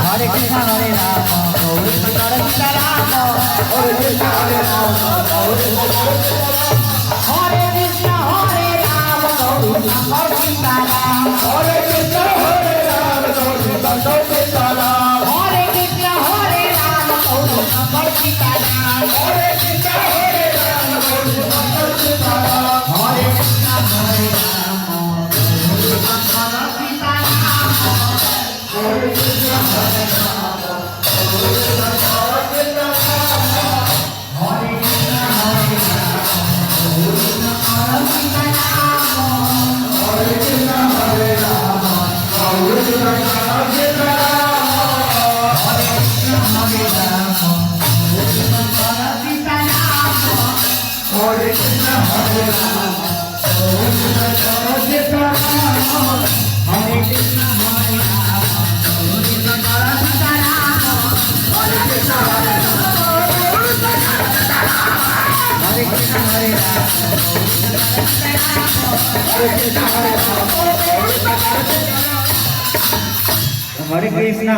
Hare Krishna Hare Rama Gauri Sundara Sita Rama Hare Krishna Hare Rama Gauri Sundara Sita Rama Hare Krishna Hare Rama Gauri Sundara Sita Rama Hare Krishna Hare Rama Gauri Sundara Sita Rama Hare Krishna Hare Rama Gauri Sundara Sita Rama Hare Krishna Hare Rama Gauri Sundara Sita Rama Hare Krishna Hare Rama Gauri Sundara Sita Rama Hare Krishna Hare Hare Krishna